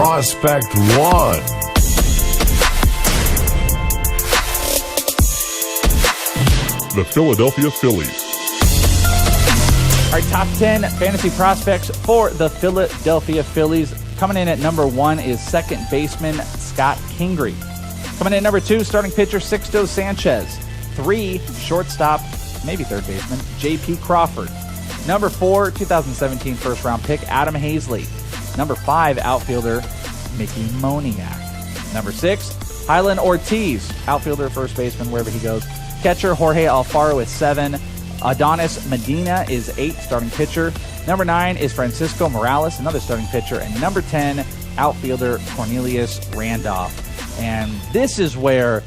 Prospect 1. The Philadelphia Phillies. All right, top 10 fantasy prospects for the Philadelphia Phillies. Coming in at number 1 is second baseman Scott Kingery. Coming in at number 2, starting pitcher Sixto Sanchez. 3, shortstop, maybe third baseman, J.P. Crawford. Number 4, 2017 first-round pick Adam Haseley. Number 5, outfielder Mickey Moniak. Number 6, Highland Ortiz, outfielder, first baseman, wherever he goes. Catcher Jorge Alfaro is 7. Adonis Medina is 8, starting pitcher. Number 9 is Francisco Morales, another starting pitcher. And number 10, outfielder Cornelius Randolph. And this is where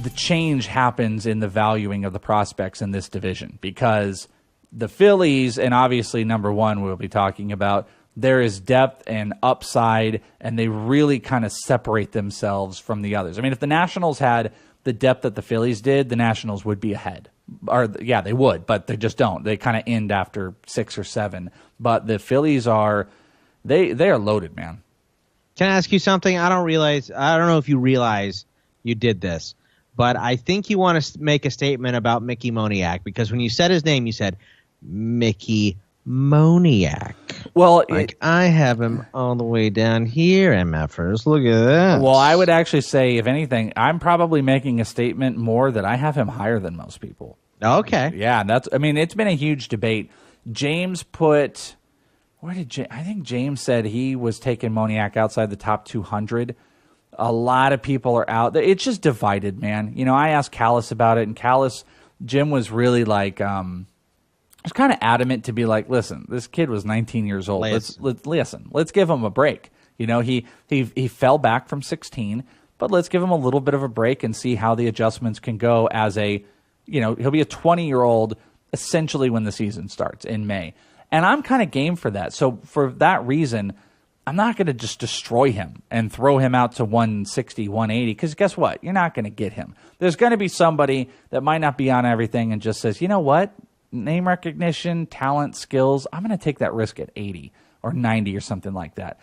the change happens in the valuing of the prospects in this division, because the Phillies, and obviously number 1 we'll be talking about, there is depth and upside, and they really kind of separate themselves from the others. I mean, if the Nationals had the depth that the Phillies did, the Nationals would be ahead. Or yeah, they would, but they just don't. They kind of end after 6 or 7. But the Phillies are they are loaded, man. Can I ask you something? I don't know if you realize you did this, but I think you want to make a statement about Mickey Moniak, because when you said his name, you said Mickey Moniak. Well, I have him all the way down here, MFers. Look at that. Well, I would actually say, if anything, I'm probably making a statement more that I have him higher than most people. Okay. Yeah, it's been a huge debate. James put, I think James said he was taking Moniak outside the top 200. A lot of people are out there. It's just divided, man. You know, I asked Callis about it, and Jim was really like, was kind of adamant to be like, listen, this kid was 19 years old. Let's give him a break. You know, he fell back from 16, but let's give him a little bit of a break and see how the adjustments can go as he'll be a 20-year-old essentially when the season starts in May. And I'm kind of game for that. So for that reason, I'm not going to just destroy him and throw him out to 160, 180, because guess what? You're not going to get him. There's going to be somebody that might not be on everything and just says, you know what? Name recognition, talent, skills, I'm going to take that risk at 80 or 90 or something like that.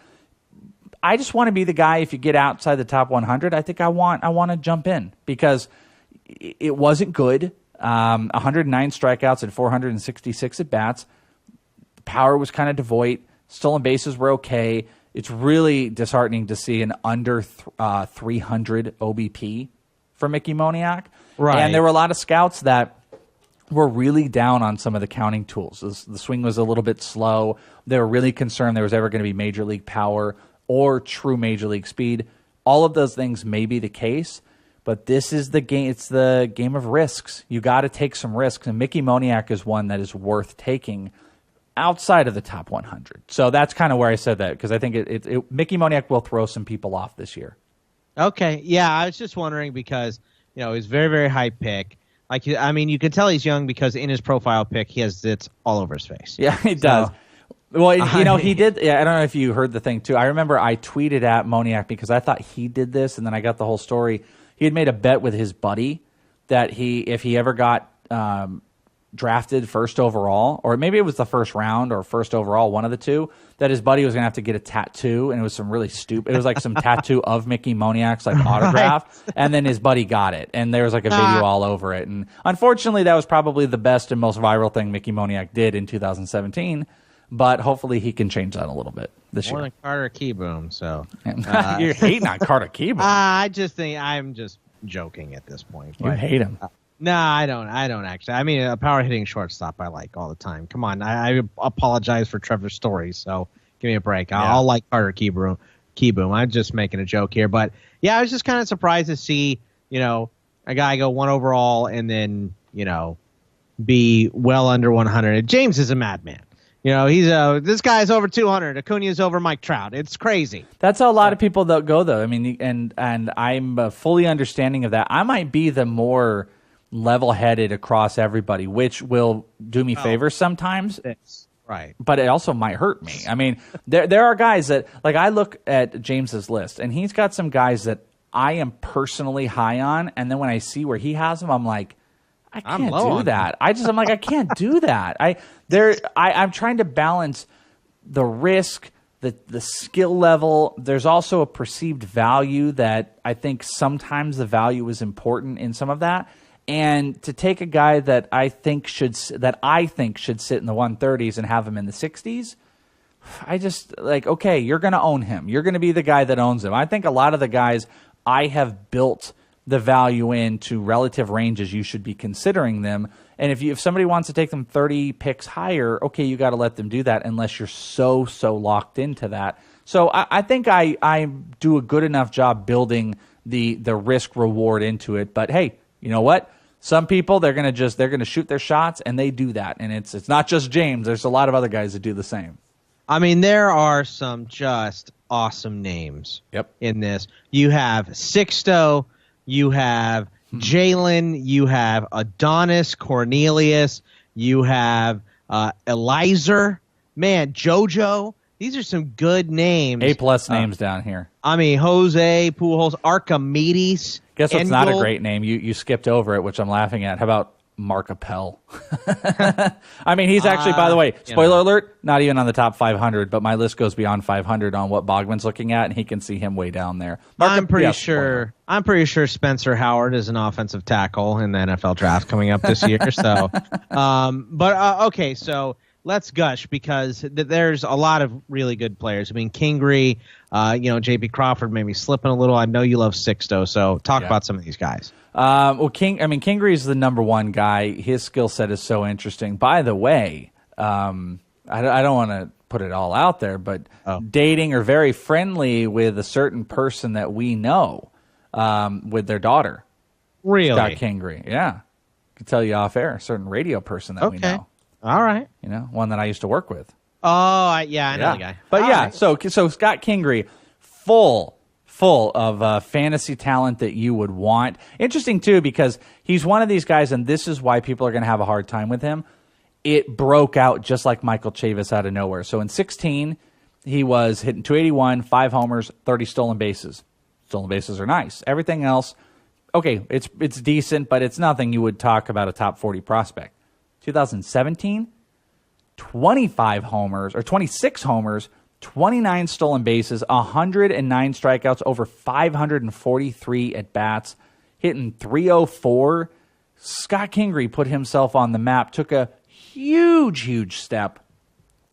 I just want to be the guy, if you get outside the top 100, I think I want to jump in, because it wasn't good. 109 strikeouts and 466 at-bats. The power was kind of devoid. Stolen bases were okay. It's really disheartening to see an under 300 OBP for Mickey Moniak. Right. And there were a lot of scouts that were really down on some of the counting tools. The swing was a little bit slow. They were really concerned there was ever going to be major league power or true major league speed. All of those things may be the case, but this is the game. It's the game of risks. You got to take some risks, and Mickey Moniak is one that is worth taking outside of the top 100. So that's kind of where I said that, because I think Mickey Moniak will throw some people off this year. Okay, yeah, I was just wondering because he's very, very high pick. You can tell he's young because in his profile pic, he has zits all over his face. Yeah, he does. Well, he did. Yeah, I don't know if you heard the thing, too. I remember I tweeted at Moniak because I thought he did this, and then I got the whole story. He had made a bet with his buddy that if he ever got drafted first overall, or maybe it was the first round or first overall, one of the two, that his buddy was going to have to get a tattoo, and it was some really stupid. It was like some tattoo of Mickey Moniak's autograph, right. And then his buddy got it, and there was a video all over it. And unfortunately, that was probably the best and most viral thing Mickey Moniak did in 2017. But hopefully, he can change that a little bit this year. More than Carter Keyboom, so you're hating on Carter Keyboom. I just think I'm just joking at this point. You hate him. No, I don't actually. I mean, a power hitting shortstop I like all the time. Come on, I apologize for Trevor's story, so give me a break. I'll like Carter Keyboom. I'm just making a joke here, but yeah, I was just kind of surprised to see a guy go 1 overall and then be well under 100. James is a madman. He's this guy's over 200. Acuna's over Mike Trout. It's crazy. That's how a lot of people go though. I mean, and I'm fully understanding of that. I might be the more level-headed across everybody, which will do me favors sometimes. Right. But it also might hurt me. I mean, there are guys that, I look at James's list, and he's got some guys that I am personally high on, and then when I see where he has them, I'm like, I can't do that. I'm like, I can't do that. I'm trying to balance the risk the skill level. There's also a perceived value that I think sometimes the value is important in some of that. And to take a guy that I think should sit in the 130s and have him in the 60s, I just like, okay, you're going to own him. You're going to be the guy that owns him. I think a lot of the guys I have built the value into relative ranges, you should be considering them. And if somebody wants to take them 30 picks higher, okay, you got to let them do that unless you're so locked into that. So I think I do a good enough job building the risk reward into it. But hey, you know what? Some people, they're going to shoot their shots, and they do that. And it's not just James. There's a lot of other guys that do the same. I mean, there are some just awesome names in this. You have Sixto, you have Jalen, you have Adonis, Cornelius, you have Elizer, man, JoJo. These are some good names. A+ names down here. I mean, Jose, Pujols, Archimedes. Guess what's not a great name? You skipped over it, which I'm laughing at. How about Mark Appel? I mean, he's actually, by the way, spoiler alert, not even on the top 500, but my list goes beyond 500 on what Bogman's looking at, and he can see him way down there. I'm pretty sure Spencer Howard is an offensive tackle in the NFL draft coming up this year. So, okay, so let's gush because there's a lot of really good players. I mean, Kingery, J.P. Crawford maybe slipping a little. I know you love Sixto, so talk about some of these guys. Kingery is the number one guy. His skill set is so interesting. By the way, I don't want to put it all out there, but dating or very friendly with a certain person that we know, with their daughter. Really? Scott Kingery, yeah. I can tell you off air, a certain radio person that we know. All right. One that I used to work with. Oh, I know the guy. But right. So Scott Kingery, full of fantasy talent that you would want. Interesting, too, because he's one of these guys, and this is why people are going to have a hard time with him. It broke out just like Michael Chavis out of nowhere. So in 16, he was hitting 281, 5 homers, 30 stolen bases. Stolen bases are nice. Everything else, okay, it's decent, but it's nothing you would talk about a top 40 prospect. 2017, 26 homers, 29 stolen bases, 109 strikeouts, over 543 at-bats, hitting 304. Scott Kingery put himself on the map, took a huge step.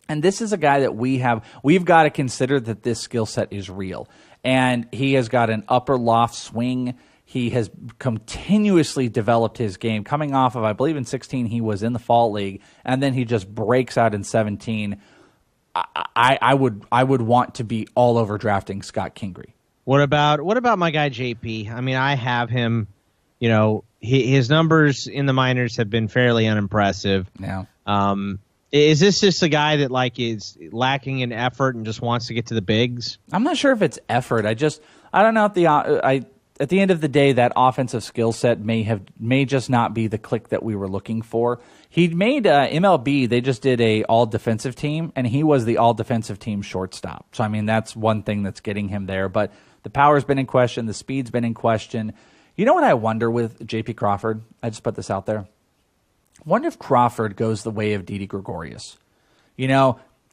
And this is a guy that we've got to consider that this skill set is real. And he has got an upper loft swing. He has continuously developed his game. Coming off of, I believe in 16, he was in the fall league, and then he just breaks out in 17. I would want to be all over drafting Scott Kingery. What about my guy JP? I mean, I have him. His numbers in the minors have been fairly unimpressive. Yeah. Is this just a guy that is lacking in effort and just wants to get to the bigs? I'm not sure if it's effort. I don't know if at the end of the day, that offensive skill set may just not be the click that we were looking for. He made MLB. They just did a all defensive team, and he was the all defensive team shortstop. So I mean, that's one thing that's getting him there. But the power's been in question. The speed's been in question. You know what I wonder with J.P. Crawford? I just put this out there. I wonder if Crawford goes the way of Didi Gregorius.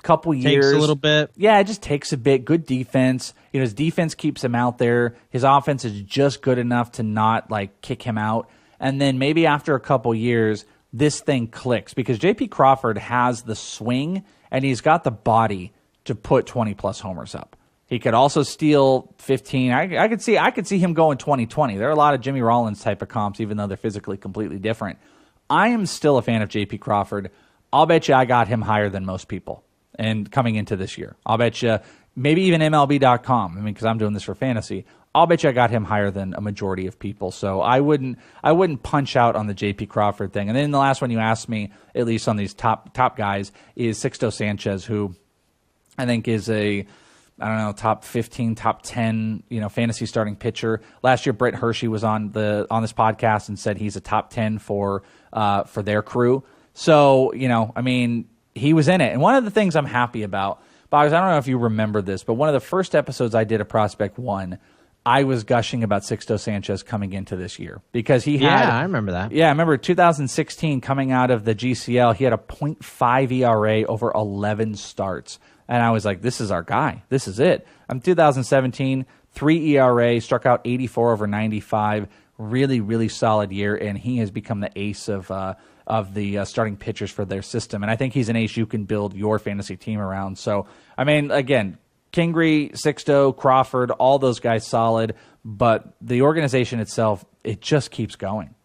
Couple years. Takes a little bit. Yeah, it just takes a bit. Good defense. His defense keeps him out there. His offense is just good enough to not kick him out. And then maybe after a couple years, this thing clicks because J.P. Crawford has the swing and he's got the body to put 20+ homers up. He could also steal 15. I could see him going 20-20. There are a lot of Jimmy Rollins type of comps, even though they're physically completely different. I am still a fan of J.P. Crawford. I'll bet you I got him higher than most people. And coming into this year, I'll bet you maybe even MLB.com. I mean, because I'm doing this for fantasy, I'll bet you I got him higher than a majority of people. So I wouldn't punch out on the J.P. Crawford thing. And then the last one you asked me, at least on these top guys, is Sixto Sanchez, who I think is top 15, top 10, fantasy starting pitcher. Last year, Brett Hershey was on this podcast and said he's a top 10 for their crew. So I mean, he was in it. And one of the things I'm happy about, Boggs, I don't know if you remember this, but one of the first episodes I did of Prospect One, I was gushing about Sixto Sanchez coming into this year because he had. Yeah, I remember that. Yeah, I remember 2016 coming out of the GCL. He had a .5 ERA over 11 starts. And I was like, this is our guy. This is it. 2017, 3 ERA, struck out 84 over 95. Really, really solid year. And he has become the ace of the starting pitchers for their system. And I think he's an ace you can build your fantasy team around. So, I mean, again, Kingery, Sixto, Crawford, all those guys solid, but the organization itself, it just keeps going.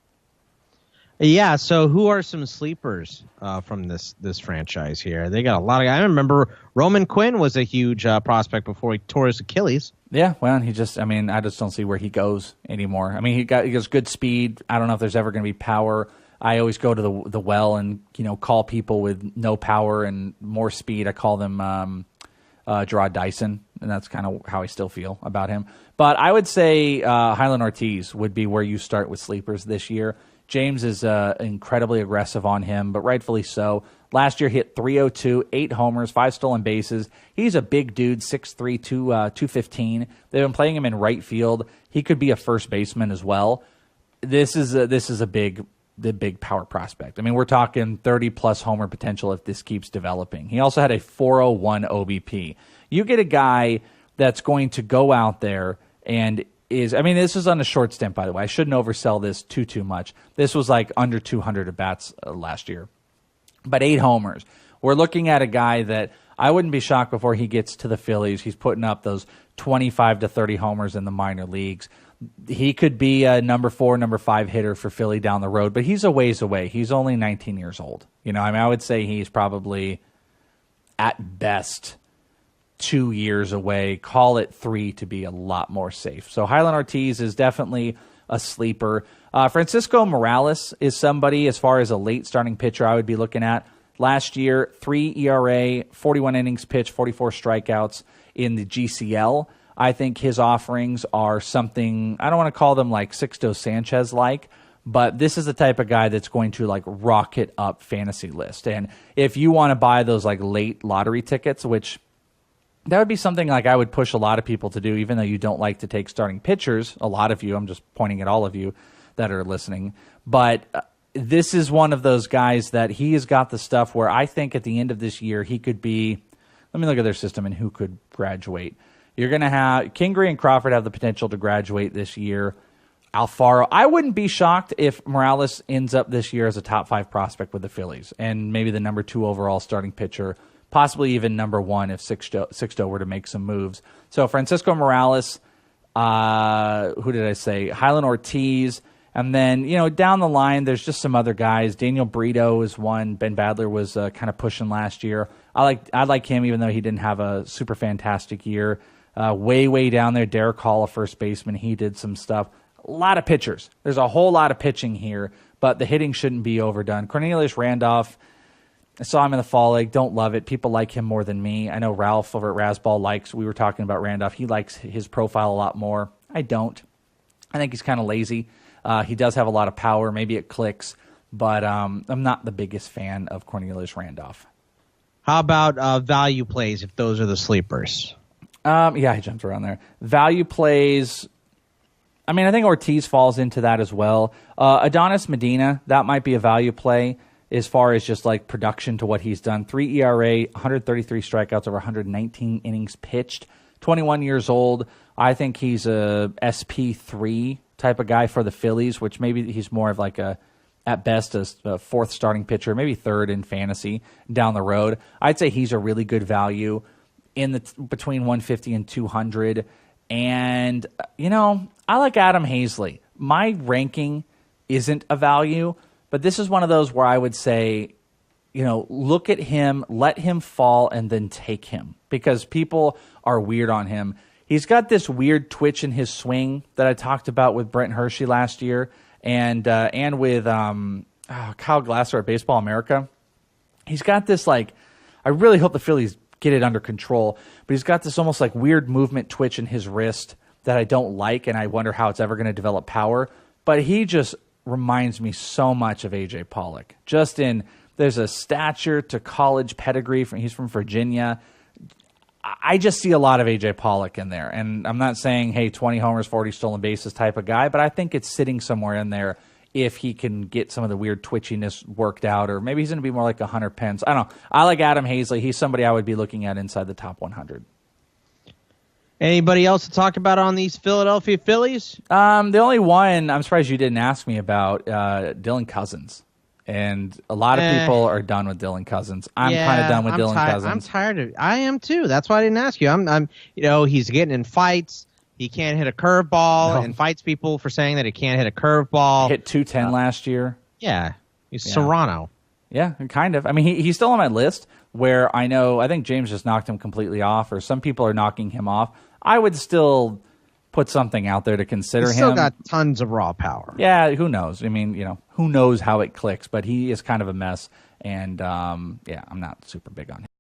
Yeah, so who are some sleepers from this franchise here? They got a lot of guys. I remember Roman Quinn was a huge prospect before he tore his Achilles. Yeah, well, I just don't see where he goes anymore. I mean, he has good speed. I don't know if there's ever going to be power. I always go to the well and, call people with no power and more speed. I call them Gerard Dyson, and that's kind of how I still feel about him. But I would say Highland Ortiz would be where you start with sleepers this year. James is incredibly aggressive on him, but rightfully so. Last year hit .302, 8 homers, 5 stolen bases. He's a big dude, 6'3", 215. They've been playing him in right field. He could be a first baseman as well. This is the big power prospect. I mean, we're talking 30-plus homer potential if this keeps developing. He also had a 401 OBP. You get a guy that's going to go out there and this is on a short stint, by the way. I shouldn't oversell this too much. This was like under 200 at-bats last year. But 8 homers. We're looking at a guy that I wouldn't be shocked before he gets to the Phillies. He's putting up those 25 to 30 homers in the minor leagues. He could be a number 4, number 5 hitter for Philly down the road, but he's a ways away. He's only 19 years old. I would say he's probably at best 2 years away. Call it 3 to be a lot more safe. So Highland Ortiz is definitely a sleeper. Francisco Morales is somebody, as far as a late starting pitcher, I would be looking at. Last year, 3 ERA, 41 innings pitched, 44 strikeouts in the GCL. I think his offerings are something, I don't want to call them like Sixto Sanchez like, but this is the type of guy that's going to like rocket up fantasy list. And if you want to buy those like late lottery tickets, which that would be something like I would push a lot of people to do, even though you don't like to take starting pitchers. A lot of you, I'm just pointing at all of you that are listening. But this is one of those guys that he has got the stuff where I think at the end of this year he could be, let me look at their system and who could graduate. You're going to have Kingery and Crawford have the potential to graduate this year. Alfaro, I wouldn't be shocked if Morales ends up this year as a top 5 prospect with the Phillies and maybe the number 2 overall starting pitcher, possibly even number 1 if Sixto were to make some moves. So Francisco Morales, who did I say? Highland Ortiz. And then, down the line, there's just some other guys. Daniel Brito is one. Ben Badler was kind of pushing last year. I like him, even though he didn't have a super fantastic year. Way down there, Derek Hall, a first baseman. He did some stuff. A lot of pitchers. There's a whole lot of pitching here, but the hitting shouldn't be overdone. Cornelius Randolph, I saw him in the fall league. Don't love it. People like him more than me. I know Ralph over at Razzball we were talking about Randolph. He likes his profile a lot more. I don't. I think he's kind of lazy. He does have a lot of power. Maybe it clicks, but I'm not the biggest fan of Cornelius Randolph. How about value plays if those are the sleepers? Yeah, I jumped around there. Value plays, I think Ortiz falls into that as well. Adonis Medina, that might be a value play as far as just like production to what he's done. 3 ERA, 133 strikeouts over 119 innings pitched, 21 years old. I think he's a SP3 type of guy for the Phillies, which maybe he's more of like at best, a 4th starting pitcher, maybe 3rd in fantasy down the road. I'd say he's a really good value in the between 150 and 200. And, I like Adam Haseley. My ranking isn't a value, but this is one of those where I would say, look at him, let him fall, and then take him because people are weird on him. He's got this weird twitch in his swing that I talked about with Brent Hershey last year and with Kyle Glasser at Baseball America. He's got this I really hope the Phillies get it under control, but he's got this almost like weird movement twitch in his wrist that I don't like, and I wonder how it's ever going to develop power. But he just reminds me so much of A.J. Pollock. There's a stature to college pedigree. He's from Virginia. I just see a lot of A.J. Pollock in there. And I'm not saying, hey, 20 homers, 40 stolen bases type of guy, but I think it's sitting somewhere in there if he can get some of the weird twitchiness worked out, or maybe he's going to be more like a Hunter Pence. I don't know. I like Adam Haseley. He's somebody I would be looking at inside the top 100. Anybody else to talk about on these Philadelphia Phillies? The only one I'm surprised you didn't ask me about, Dylan Cousins. And a lot of people are done with Dylan Cousins. I'm kind of done with Dylan Cousins. I'm tired of it. I am too. That's why I didn't ask you. I'm he's getting in fights. He can't hit a curveball and fights people for saying that he can't hit a curveball. Hit 210 last year. Yeah. He's Serrano. Yeah, kind of. I mean, he's still on my list where I think James just knocked him completely off, or some people are knocking him off. I would still put something out there to consider him. He's still got tons of raw power. Yeah, who knows? I mean, who knows how it clicks, but he is kind of a mess. And, I'm not super big on him.